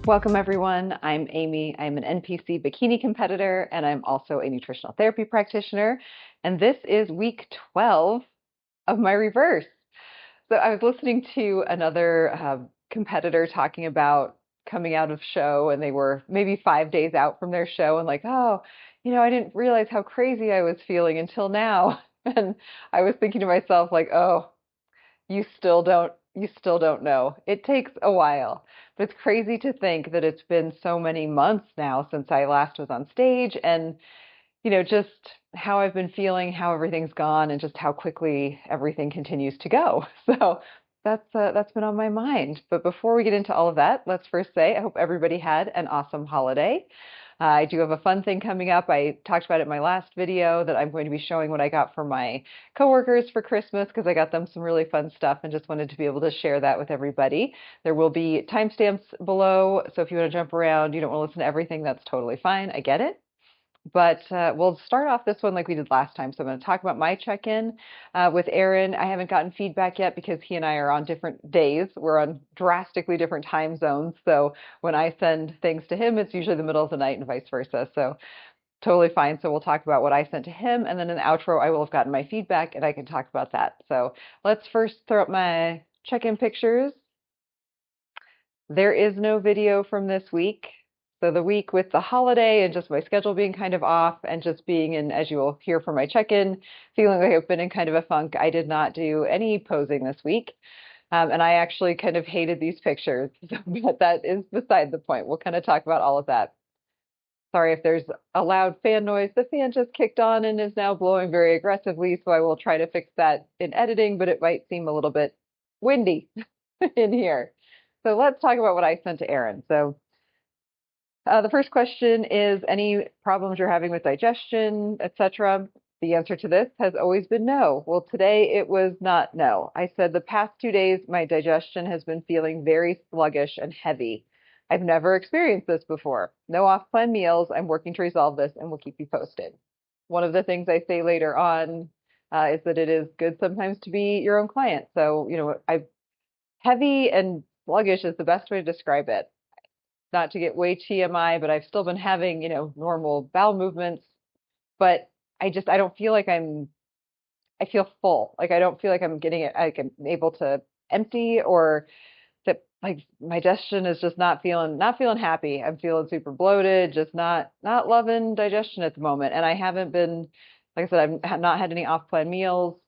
Welcome everyone. I'm Amy. I'm an NPC bikini competitor and I'm also a nutritional therapy practitioner. And this is week 12 of my reverse. So I was listening to another competitor talking about coming out of show and they were maybe 5 days out from their show and like, oh, I didn't realize how crazy I was feeling until now. And I was thinking to myself like, oh, you still don't know. It takes a while. But it's crazy to think that it's been so many months now since I last was on stage and just how I've been feeling, how everything's gone and just how quickly everything continues to go. So that's been on my mind. But before we get into all of that, let's first say I hope everybody had an awesome holiday. I do have a fun thing coming up. I talked about it in my last video that I'm going to be showing what I got for my coworkers for Christmas because I got them some really fun stuff and just wanted to be able to share that with everybody. There will be timestamps below, so if you want to jump around, you don't want to listen to everything, that's totally fine. I get it. But we'll start off this one like we did last time. So I'm going to talk about my check-in with Aaron. I haven't gotten feedback yet because he and I are on different days. We're on drastically different time zones. So when I send things to him, it's usually the middle of the night and vice versa. So totally fine. So we'll talk about what I sent to him. And then in the outro, I will have gotten my feedback and I can talk about that. So let's first throw up my check-in pictures. There is no video from this week. So the week with the holiday and just my schedule being kind of off and just being in, as you will hear from my check-in, feeling like I've been in kind of a funk, I did not do any posing this week. And I actually kind of hated these pictures, but that is beside the point. We'll kind of talk about all of that. Sorry if there's a loud fan noise. The fan just kicked on and is now blowing very aggressively, so I will try to fix that in editing, but it might seem a little bit windy in here. So let's talk about what I sent to Aaron. So the first question is any problems you're having with digestion, etc. The answer to this has always been no. Well, today it was not no. I said the past 2 days, my digestion has been feeling very sluggish and heavy. I've never experienced this before. No off-plan meals. I'm working to resolve this and we'll keep you posted. One of the things I say later on is that it is good sometimes to be your own client. So, heavy and sluggish is the best way to describe it. Not to get way TMI, but I've still been having, normal bowel movements, but I don't feel like I feel full. Like I don't feel like I'm getting it, like I'm able to empty or that like my digestion is just not feeling happy. I'm feeling super bloated, just not loving digestion at the moment. And I haven't been, like I said, I've not had any off-plan meals,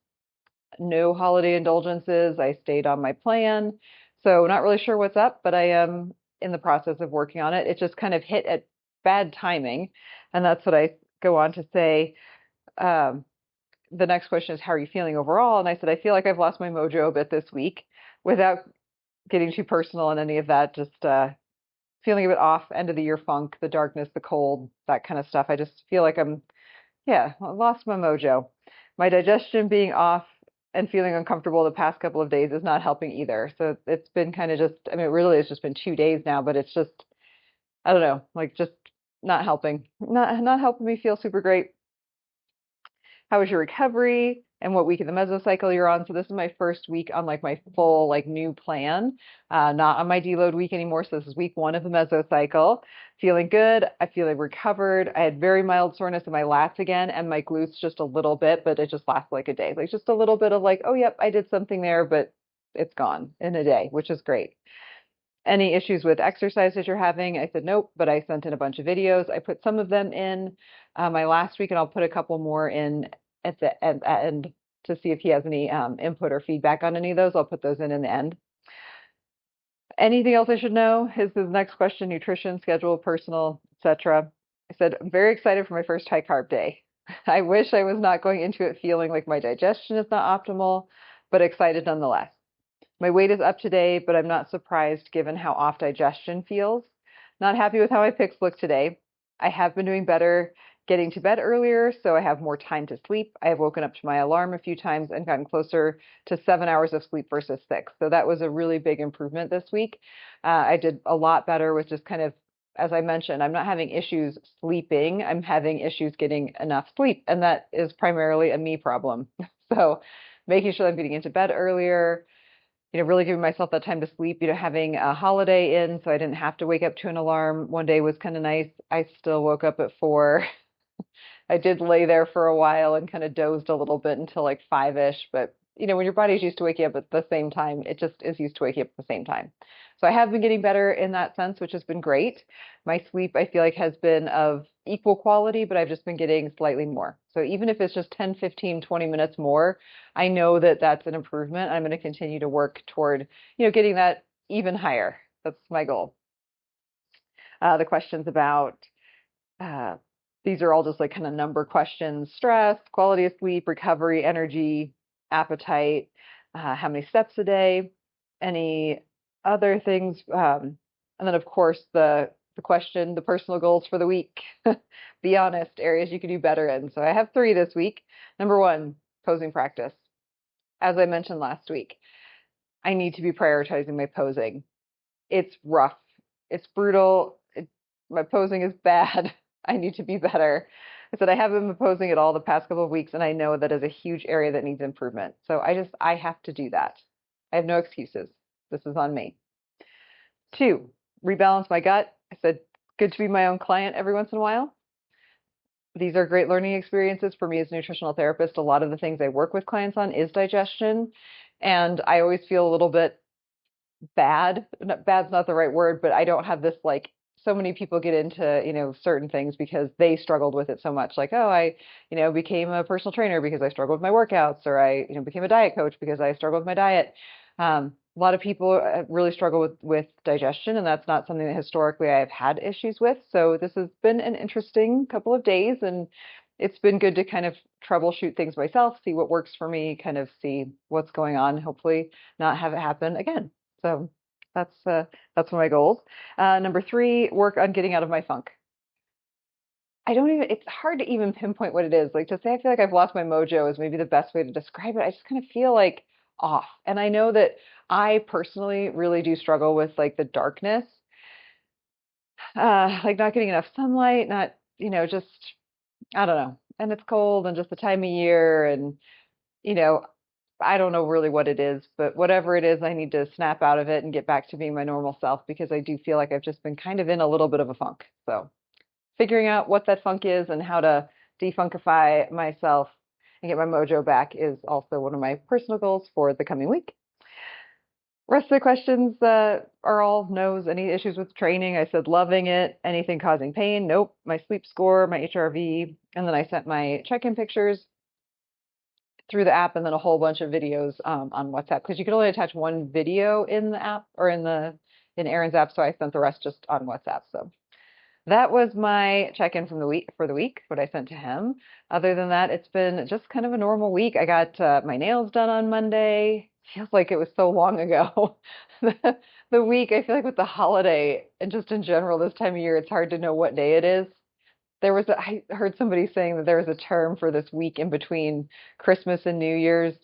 no holiday indulgences. I stayed on my plan. So not really sure what's up, but I am in the process of working on it. It just kind of hit at bad timing. And that's what I go on to say. Um, the next question is, how are you feeling overall? And I said, I feel like I've lost my mojo a bit this week without getting too personal in any of that, just feeling a bit off, end of the year funk, the darkness, the cold, that kind of stuff. I just feel like I lost my mojo. My digestion being off and feeling uncomfortable the past couple of days is not helping either. So it's been kind of just, I mean, it really has just been 2 days now, but it's just, I don't know, like just not helping, not helping me feel super great. How was your recovery and what week of the mesocycle you're on? So this is my first week on like my full like new plan, not on my deload week anymore. So this is week 1 of the mesocycle. Feeling good. I feel like recovered. I had very mild soreness in my lats again and my glutes just a little bit, but it just lasts like a day. Like just a little bit of like, oh, yep, I did something there, but it's gone in a day, which is great. Any issues with exercises you're having? I said nope, but I sent in a bunch of videos. I put some of them in my last week, and I'll put a couple more in at the end to see if he has any input or feedback on any of those. I'll put those in the end. Anything else I should know? His next question: nutrition, schedule, personal, etc. I said I'm very excited for my first high carb day. I wish I was not going into it feeling like my digestion is not optimal, but excited nonetheless. My weight is up today, but I'm not surprised given how off digestion feels. Not happy with how my pics look today. I have been doing better getting to bed earlier, so I have more time to sleep. I have woken up to my alarm a few times and gotten closer to 7 hours of sleep versus 6. So that was a really big improvement this week. I did a lot better with just kind of, as I mentioned, I'm not having issues sleeping. I'm having issues getting enough sleep, and that is primarily a me problem. So making sure I'm getting into bed earlier, really giving myself that time to sleep, having a holiday in, so I didn't have to wake up to an alarm. One day was kind of nice. I still woke up at 4. I did lay there for a while and kind of dozed a little bit until like 5-ish. But when your body's used to waking up at the same time, it just is used to waking up at the same time. So I have been getting better in that sense, which has been great. My sleep, I feel like, has been of equal quality, but I've just been getting slightly more. So even if it's just 10, 15, 20 minutes more, I know that that's an improvement. I'm going to continue to work toward, getting that even higher. That's my goal. The questions about uh, these are all just like kind of number questions: stress, quality of sleep, recovery, energy, appetite, how many steps a day, any other things. And then, of course, the question, the personal goals for the week. Be honest, areas you could do better in. So I have 3 this week. Number 1, posing practice. As I mentioned last week, I need to be prioritizing my posing. It's rough. It's brutal. My posing is bad. I need to be better. I said I haven't been posing at all the past couple of weeks, and I know that is a huge area that needs improvement. So I have to do that. I have no excuses. This is on me. 2, rebalance my gut. I said, good to be my own client every once in a while. These are great learning experiences for me as a nutritional therapist. A lot of the things I work with clients on is digestion. And I always feel a little bit bad. Bad's not the right word, but I don't have this like so many people get into, certain things because they struggled with it so much. Like, oh, I, became a personal trainer because I struggled with my workouts, or I, became a diet coach because I struggled with my diet. A lot of people really struggle with digestion, and that's not something that historically I've had issues with. So this has been an interesting couple of days, and it's been good to kind of troubleshoot things myself, see what works for me, kind of see what's going on, hopefully not have it happen again. So that's one of my goals. Number 3, work on getting out of my funk. It's hard to even pinpoint what it is. Like, to say I feel like I've lost my mojo is maybe the best way to describe it. I just kind of feel like off. And I know that I personally really do struggle with like the darkness, like not getting enough sunlight, not, just, I don't know. And it's cold and just the time of year, and, you know, I don't know really what it is, but whatever it is, I need to snap out of it and get back to being my normal self, because I do feel like I've just been kind of in a little bit of a funk. So figuring out what that funk is and how to defunkify myself and get my mojo back is also one of my personal goals for the coming week. Rest of the questions are all no's. Any issues with training? I said loving it. Anything causing pain? Nope. My sleep score, my HRV, and then I sent my check-in pictures through the app, and then a whole bunch of videos on WhatsApp, because you can only attach one video in the app or in Aaron's app. So I sent the rest just on WhatsApp. So that was my check-in from the week for the week, what I sent to him. Other than that, it's been just kind of a normal week. I got my nails done on Monday. Feels like it was so long ago. The week, I feel like with the holiday and just in general this time of year, it's hard to know what day it is. I heard somebody saying that there was a term for this week in between Christmas and New Year's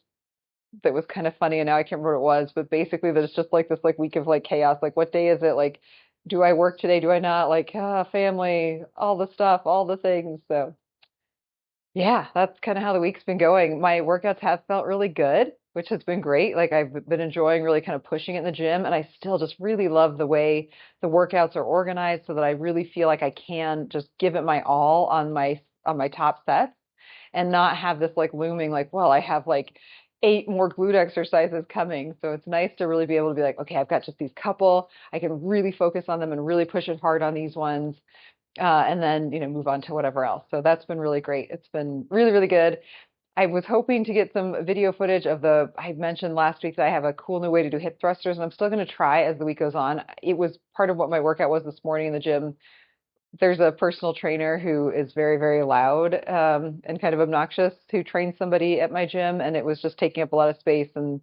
that was kind of funny, and now I can't remember what it was, but basically there's just like this like week of like chaos. Like, what day is it? Like, do I work today? Do I not? Like, family, all the stuff, all the things. So yeah, that's kind of how the week's been going. My workouts have felt really good, which has been great. Like, I've been enjoying really kind of pushing it in the gym, and I still just really love the way the workouts are organized, so that I really feel like I can just give it my all on my top sets, and not have this like looming like, well, I have like 8 more glute exercises coming. So it's nice to really be able to be like, okay, I've got just these couple. I can really focus on them and really push it hard on these ones, and then, move on to whatever else. So that's been really great. It's been really, really good. I was hoping to get some video footage of I mentioned last week that I have a cool new way to do hip thrusters, and I'm still going to try as the week goes on. It was part of what my workout was this morning in the gym. There's a personal trainer who is very, very loud, and kind of obnoxious, who trains somebody at my gym, and it was just taking up a lot of space, and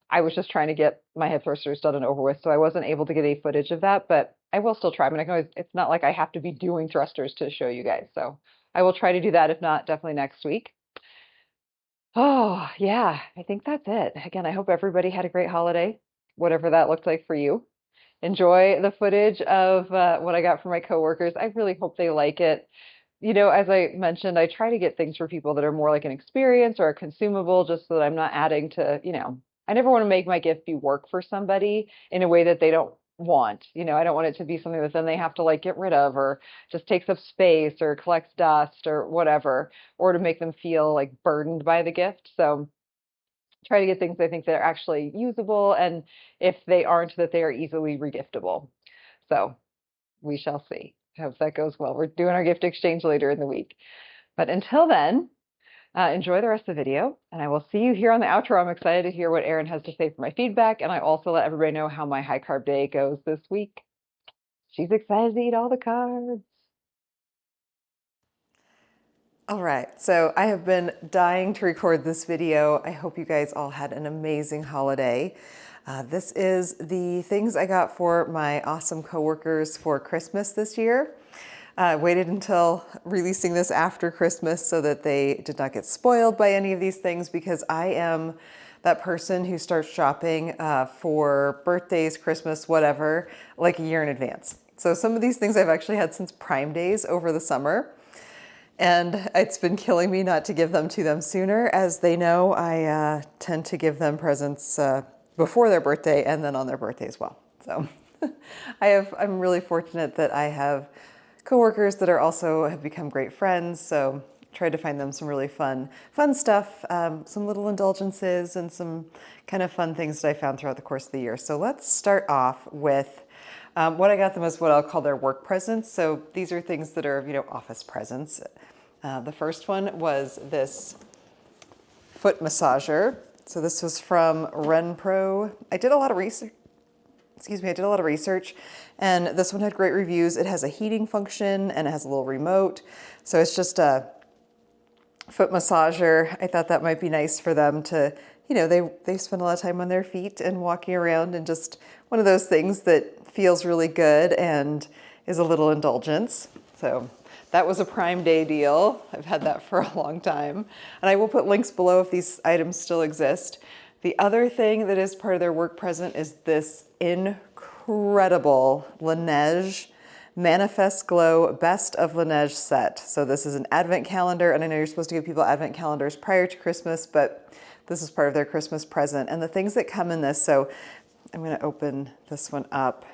I was just trying to get my hip thrusters done and over with, so I wasn't able to get any footage of that, but I will still try. I mean, I can always, it's not like I have to be doing thrusters to show you guys, so I will try to do that. If not, definitely next week. Oh, yeah, I think that's it. Again, I hope everybody had a great holiday, whatever that looked like for you. Enjoy the footage of what I got from my coworkers. I really hope they like it. As I mentioned, I try to get things for people that are more like an experience or a consumable, just so that I'm not adding to, I never want to make my gift be work for somebody in a way that they don't want. I don't want it to be something that then they have to like get rid of or just takes up space or collects dust or whatever, or to make them feel like burdened by the gift. So try to get things I think that are actually usable, and if they aren't, that they are easily regiftable. So we shall see. I hope that goes well. We're doing our gift exchange later in the week. But until then, enjoy the rest of the video, and I will see you here on the outro. I'm excited to hear what Erin has to say for my feedback, and I also let everybody know how my high carb day goes this week. She's excited to eat all the carbs. All right, so I have been dying to record this video. I hope you guys all had an amazing holiday. This is the things I got for my awesome coworkers for Christmas this year. I waited until releasing this after Christmas so that they did not get spoiled by any of these things, because I am that person who starts shopping for birthdays, Christmas, whatever, like a year in advance. So some of these things I've actually had since Prime Days over the summer. And it's been killing me not to give them to them sooner. As they know, I tend to give them presents before their birthday and then on their birthday as well. So I'm really fortunate that I have coworkers that have become great friends. So tried to find them some really fun stuff, some little indulgences and some kind of fun things that I found throughout the course of the year. So let's start off with what I got them is what I'll call their work presents. So these are things that are, office presents. The first one was this foot massager. So this was from RenPro. I did a lot of research, and this one had great reviews. It has a heating function and it has a little remote. So it's just a foot massager. I thought that might be nice for them to, they spend a lot of time on their feet and walking around, and just one of those things that feels really good and is a little indulgence. So that was a Prime Day deal. I've had that for a long time. And I will put links below if these items still exist. The other thing that is part of their work present is this incredible Laneige Manifest Glow Best of Laneige set. So this is an advent calendar, and I know you're supposed to give people advent calendars prior to Christmas, but this is part of their Christmas present. And the things that come in this, so I'm gonna open this one up.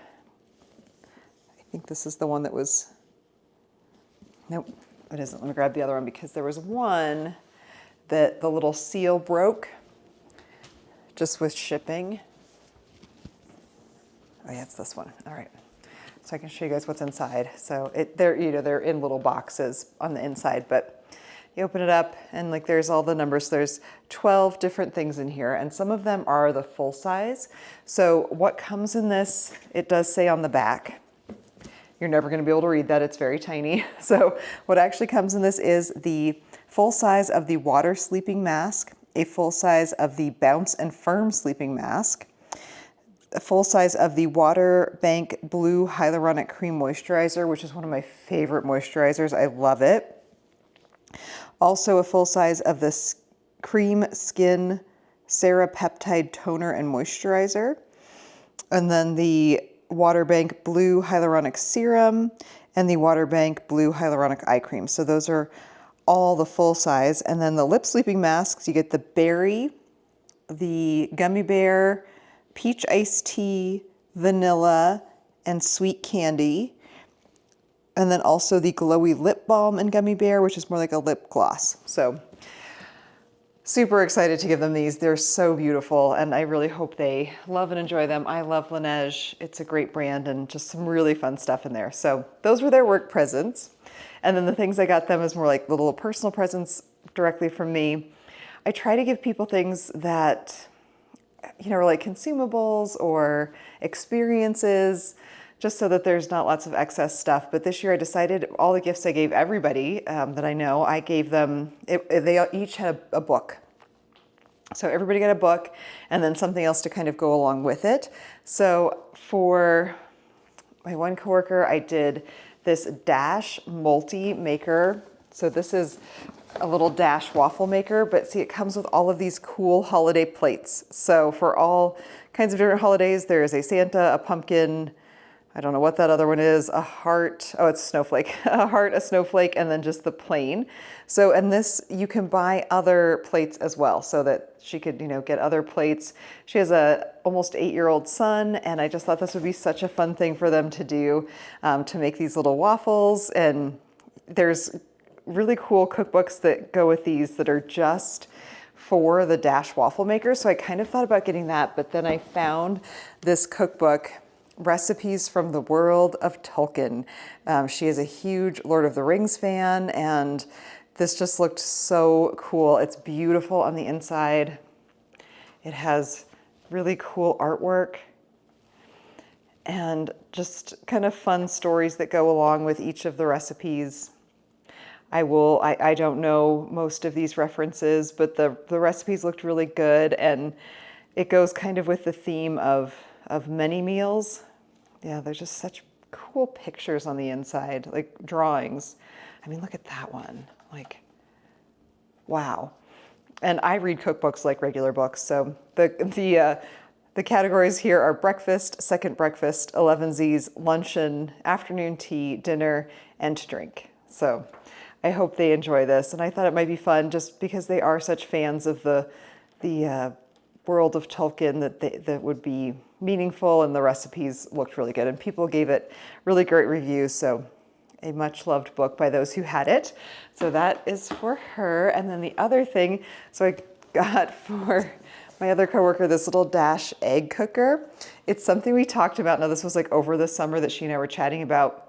I think this is the one that was, nope, it isn't. Let me grab the other one, because there was one that the little seal broke just with shipping. Oh yeah, it's this one. All right. So I can show you guys what's inside. So they're in little boxes on the inside, but you open it up and like there's all the numbers. There's 12 different things in here, and some of them are the full size. So what comes in this, it does say on the back. You're never going to be able to read that. It's very tiny. So what actually comes in this is the full size of the water sleeping mask, a full size of the bounce and firm sleeping mask, a full size of the Water Bank Blue Hyaluronic Cream Moisturizer, which is one of my favorite moisturizers. I love it. Also a full size of the Cream Skin Serapeptide Toner and Moisturizer. And then the Water Bank Blue Hyaluronic Serum and the Water Bank Blue Hyaluronic Eye Cream. So those are all the full size. And then the lip sleeping masks, you get the berry, the gummy bear, peach iced tea, vanilla, and sweet candy. And then also the glowy lip balm and gummy bear, which is more like a lip gloss. So super excited to give them these. They're so beautiful, and I really hope they love and enjoy them. I love Laneige. It's a great brand, and just some really fun stuff in there. So those were their work presents. And then the things I got them is more like little personal presents directly from me. I try to give people things that, are like consumables or experiences, just so that there's not lots of excess stuff. But this year I decided all the gifts I gave everybody that I know, I gave them, they each had a book. So everybody got a book and then something else to kind of go along with it. So for my one coworker, I did this Dash multi-maker. So this is a little Dash waffle maker, but see, it comes with all of these cool holiday plates. So for all kinds of different holidays, there is a Santa, a pumpkin, I don't know what that other one is, a heart, oh, it's a snowflake, a heart, a snowflake, and then just the plain. So, and this, you can buy other plates as well so that she could, get other plates. She has a almost 8-year-old son, and I just thought this would be such a fun thing for them to do, to make these little waffles. And there's really cool cookbooks that go with these that are just for the Dash waffle maker. So I kind of thought about getting that, but then I found this cookbook, Recipes from the World of Tolkien. She is a huge Lord of the Rings fan, and this just looked so cool. It's beautiful on the inside. It has really cool artwork and just kind of fun stories that go along with each of the recipes. I don't know most of these references, but the recipes looked really good, and it goes kind of with the theme of many meals. Yeah, there's just such cool pictures on the inside, like drawings. I mean, look at that one. Like, wow. And I read cookbooks like regular books, so the categories here are breakfast, second breakfast, 11Zs, luncheon, afternoon tea, dinner, and to drink. So I hope they enjoy this, and I thought it might be fun just because they are such fans of the world of Tolkien that would be meaningful, and the recipes looked really good, and people gave it really great reviews. So a much loved book by those who had it. So that is for her. And then the other thing, so I got for my other coworker this little Dash egg cooker. It's something we talked about. Now this was like over the summer that she and I were chatting about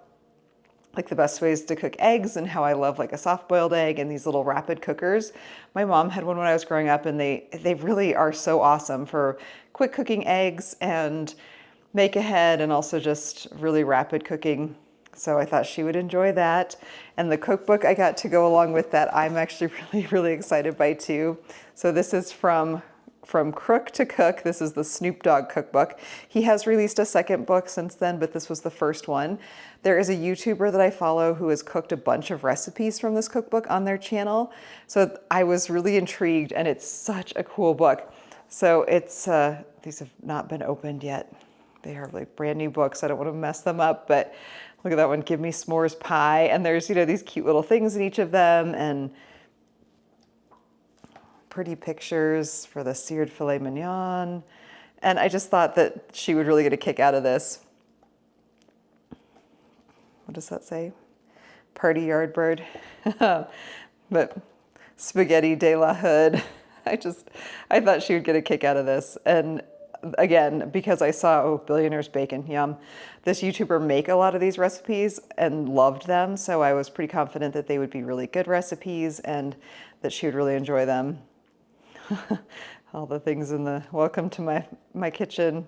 like the best ways to cook eggs and how I love like a soft-boiled egg and these little rapid cookers. My mom had one when I was growing up, and they really are so awesome for quick cooking eggs and make ahead, and also just really rapid cooking. So I thought she would enjoy that. And the cookbook I got to go along with that, I'm actually really excited by too. So this is from Crook to Cook. This is the Snoop Dogg cookbook. He has released a second book since then, but this was the first one. There is a YouTuber that I follow who has cooked a bunch of recipes from this cookbook on their channel. So I was really intrigued, and it's such a cool book. So it's, these have not been opened yet. They are like brand new books. I don't want to mess them up, but look at that one, Give Me S'mores Pie. And there's, these cute little things in each of them, and pretty pictures for the seared filet mignon. And I just thought that she would really get a kick out of this. What does that say? Party yard bird. But spaghetti de la hood. I thought she would get a kick out of this. And again, because I saw, oh, Billionaire's Bacon, yum. This YouTuber make a lot of these recipes and loved them. So I was pretty confident that they would be really good recipes and that she would really enjoy them. All the things in the welcome to my kitchen.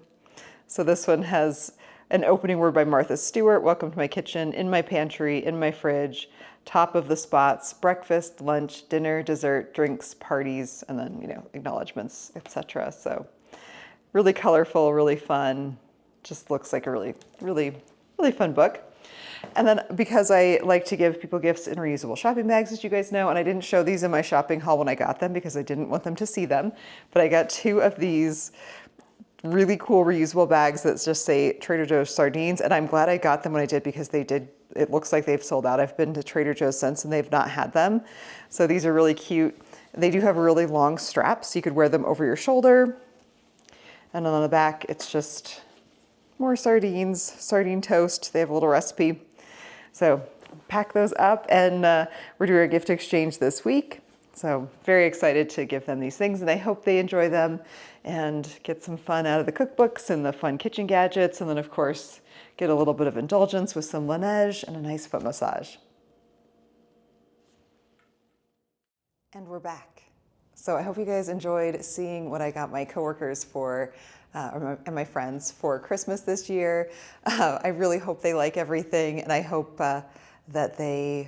So this one has an opening word by Martha Stewart. Welcome to my kitchen, in my pantry, in my fridge, top of the spots, breakfast, lunch, dinner, dessert, drinks, parties, and then, acknowledgements, etc. So really colorful, really fun. Just looks like a really fun book. And then because I like to give people gifts in reusable shopping bags, as you guys know, and I didn't show these in my shopping haul when I got them because I didn't want them to see them, but I got 2 of these really cool reusable bags that just say Trader Joe's sardines, and I'm glad I got them when I did because it looks like they've sold out. I've been to Trader Joe's since and they've not had them. So these are really cute. They do have really long straps, so you could wear them over your shoulder. And on the back, it's just more sardines, sardine toast. They have a little recipe. So pack those up, and we're doing a gift exchange this week. So very excited to give them these things, and I hope they enjoy them and get some fun out of the cookbooks and the fun kitchen gadgets. And then of course, get a little bit of indulgence with some Laneige and a nice foot massage. And we're back. So I hope you guys enjoyed seeing what I got my coworkers for and my friends for Christmas this year. I really hope they like everything, and I hope that they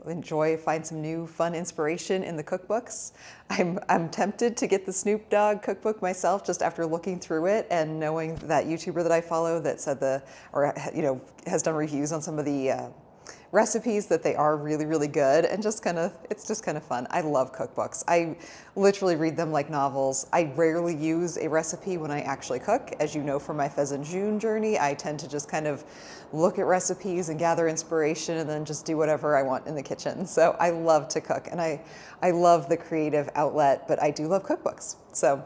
enjoy, find some new fun inspiration in the cookbooks. I'm tempted to get the Snoop Dogg cookbook myself just after looking through it and knowing that YouTuber that I follow that said has done reviews on some of the recipes that they are really, really good, and it's just kind of fun. I love cookbooks. I literally read them like novels. I rarely use a recipe when I actually cook. As you know from my Pheasant June journey, I tend to just kind of look at recipes and gather inspiration and then just do whatever I want in the kitchen. So I love to cook, and I love the creative outlet, but I do love cookbooks. So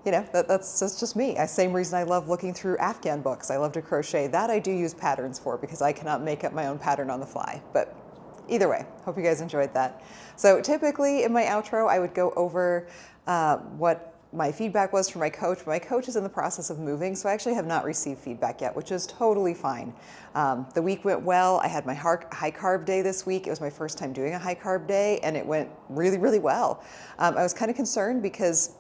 that's just me. Same reason I love looking through Afghan books. I love to crochet. That I do use patterns for, because I cannot make up my own pattern on the fly. But either way, hope you guys enjoyed that. So typically in my outro, I would go over what my feedback was from my coach. My coach is in the process of moving, so I actually have not received feedback yet, which is totally fine. The week went well. I had my high carb day this week. It was my first time doing a high carb day, and it went really, really well. I was kind of concerned because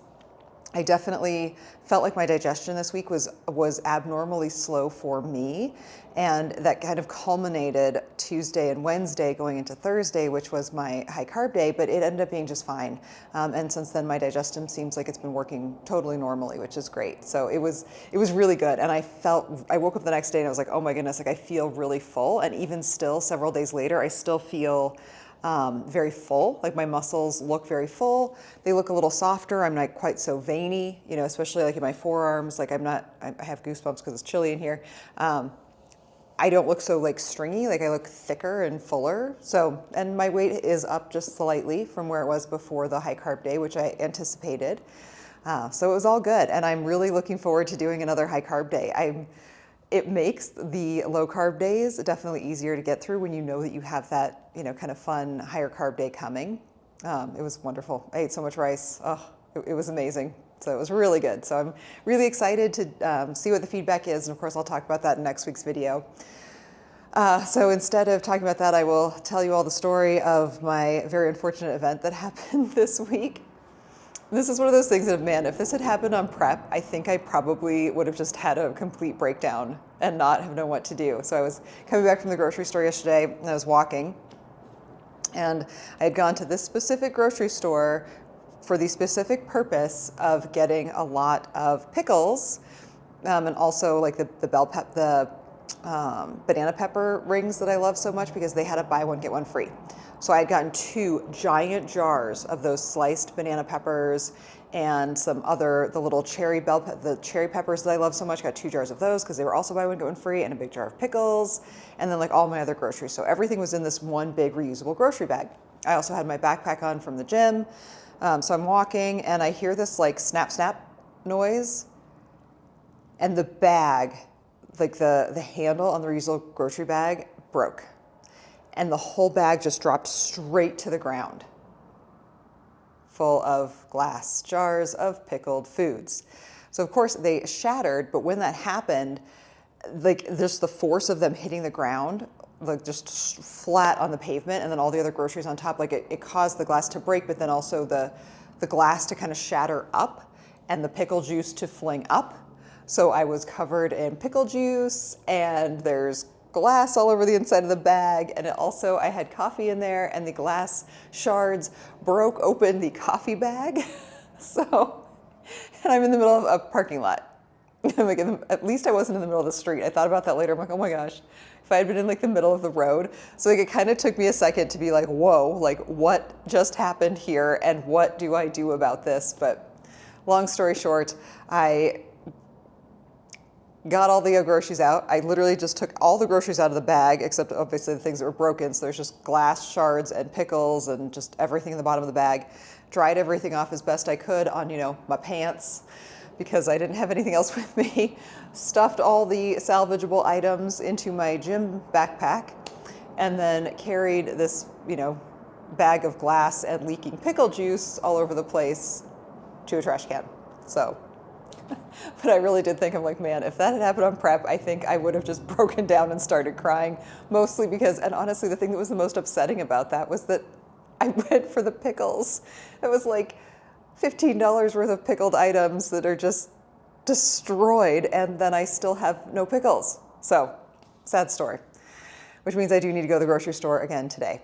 I definitely felt like my digestion this week was abnormally slow for me, and that kind of culminated Tuesday and Wednesday going into Thursday, which was my high carb day, but it ended up being just fine. And since then, my digestion seems like it's been working totally normally, which is great. So it was really good. And I woke up the next day and I was like, oh my goodness, like I feel really full. And even still, several days later, I still feel very full. Like my muscles look very full. They look a little softer. I'm not quite so veiny, especially like in my forearms. Like I have goosebumps because it's chilly in here. I don't look so like stringy. Like I look thicker and fuller. So, and my weight is up just slightly from where it was before the high carb day, which I anticipated. So it was all good. And I'm really looking forward to doing another high carb day. It makes the low carb days definitely easier to get through when you know that you have that, kind of fun higher carb day coming. It was wonderful. I ate so much rice. Oh, it was amazing. So it was really good. So I'm really excited to see what the feedback is. And of course, I'll talk about that in next week's video. So instead of talking about that, I will tell you all the story of my very unfortunate event that happened this week. This is one of those things that, man, if this had happened on prep, I think I probably would have just had a complete breakdown and not have known what to do. So I was coming back from the grocery store yesterday and I was walking, and I had gone to this specific grocery store for the specific purpose of getting a lot of pickles, and also like the banana pepper rings that I love so much, because they had a buy one get one free. So I had gotten 2 giant jars of those sliced banana peppers and the little cherry peppers that I love so much. Got 2 jars of those because they were also buy one get one free, and a big jar of pickles, and then like all my other groceries. So everything was in this one big reusable grocery bag. I also had my backpack on from the gym. So I'm walking and I hear this like snap, snap noise, and the bag, like the handle on the reusable grocery bag broke. And the whole bag just dropped straight to the ground, full of glass jars of pickled foods. So of course they shattered, but when that happened, like just the force of them hitting the ground, like just flat on the pavement, and then all the other groceries on top, like it caused the glass to break, but then also the glass to kind of shatter up and the pickle juice to fling up. So I was covered in pickle juice, and there's glass all over the inside of the bag, and I had coffee in there, and the glass shards broke open the coffee bag. So, and I'm in the middle of a parking lot. I'm like, at least I wasn't in the middle of the street. I thought about that later. I'm like, oh my gosh, if I had been in like the middle of the road. So like it kind of took me a second to be like, whoa, like what just happened here, and what do I do about this? But long story short, I got all the groceries out. I literally just took all the groceries out of the bag, except obviously the things that were broken. So there's just glass shards and pickles and just everything in the bottom of the bag. Dried everything off as best I could on, my pants, because I didn't have anything else with me. Stuffed all the salvageable items into my gym backpack, and then carried this, bag of glass and leaking pickle juice all over the place to a trash can. So, but I really did think, I'm like, man, if that had happened on prep, I think I would have just broken down and started crying, mostly because, and honestly, the thing that was the most upsetting about that was that I went for the pickles. It was like $15 worth of pickled items that are just destroyed, and then I still have no pickles. So, sad story, which means I do need to go to the grocery store again today.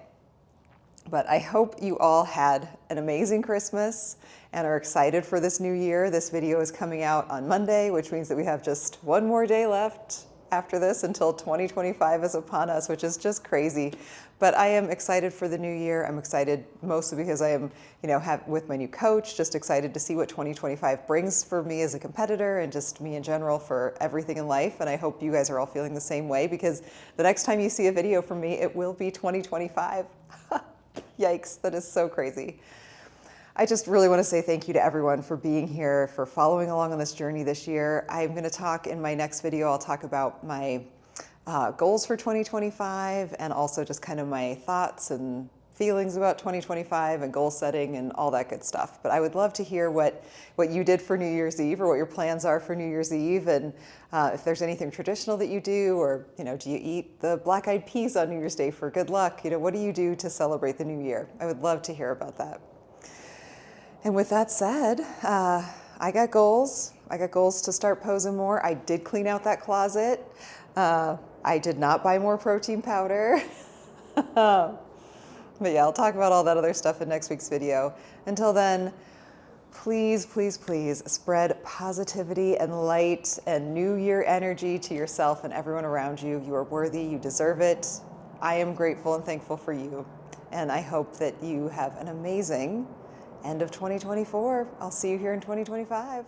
But I hope you all had an amazing Christmas and are excited for this new year. This video is coming out on Monday, which means that we have just one more day left after this until 2025 is upon us, which is just crazy. But I am excited for the new year. I'm excited mostly because I am, with my new coach, just excited to see what 2025 brings for me as a competitor and just me in general for everything in life. And I hope you guys are all feeling the same way, because the next time you see a video from me, it will be 2025. Yikes, that is so crazy. I just really want to say thank you to everyone for being here, for following along on this journey this year. I'm going to talk in my next video, I'll talk about my goals for 2025 and also just kind of my thoughts and feelings about 2025 and goal setting and all that good stuff. But I would love to hear what you did for New Year's Eve, or what your plans are for New Year's Eve, and if there's anything traditional that you do, or do you eat the black-eyed peas on New Year's Day for good luck? What do you do to celebrate the new year? I would love to hear about that. And with that said, I got goals. I got goals to start posing more. I did clean out that closet. I did not buy more protein powder. But yeah, I'll talk about all that other stuff in next week's video. Until then, please, please, please spread positivity and light and new year energy to yourself and everyone around you. You are worthy. You deserve it. I am grateful and thankful for you. And I hope that you have an amazing end of 2024. I'll see you here in 2025.